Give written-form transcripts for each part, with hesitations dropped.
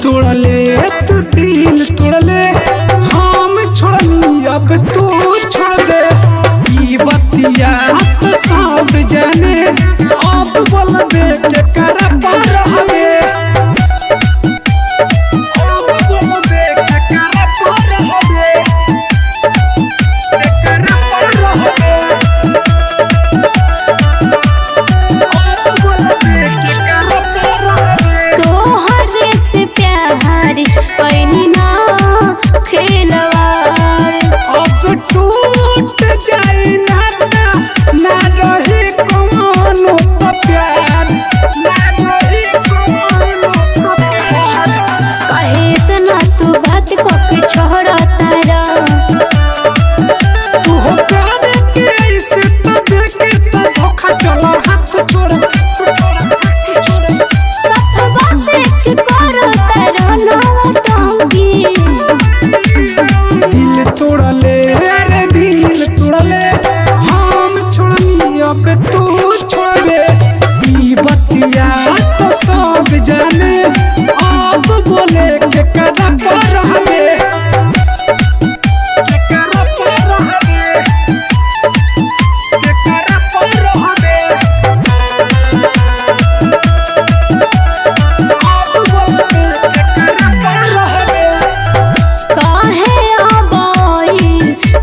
तोड़ले तू दिल तोड़ले हम छोड़नी अब तू छोड़ दे ई बतिया तो सब जाने अब बोल दे के कर पर हवे पैनी ना खेलवार अब टूट जाई नाता ना रही कमानो तो प्यार ना रही कमानो तो प्यार कहे इतना तू बात को के छोड़ा तारा तू हो प्यार के ऐसे तो देखे तो धोखा चला हाथ छोड़ सब बातें के करो तारा ना दिल तोड़ले अरे दिल तोड़ले हम छोड़नी अब तू छोड़ दे ई बतिया तो सब जाने अब बोले के कदम पर हवे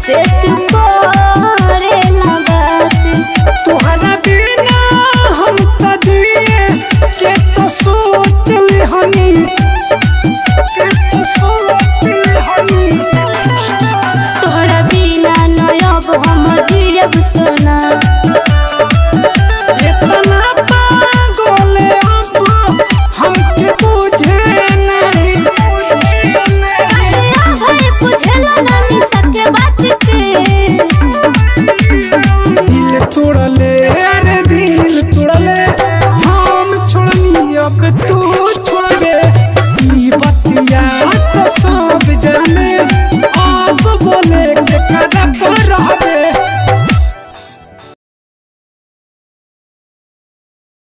से तू करे लगात तोहरा बिना हम तो दिए के तो सोच लिहनी तोहरा बिना नयब हम जियब सोना इतना पागल अब हमके बुझे नहीं भाई बुझेला नहीं सके बात के दिल तोड़ले अरे दिल तोड़ले हम छोड़नी अब तू छोड़ दे ई बतिया तो सब जाने अब बोले के कदम पर हवे।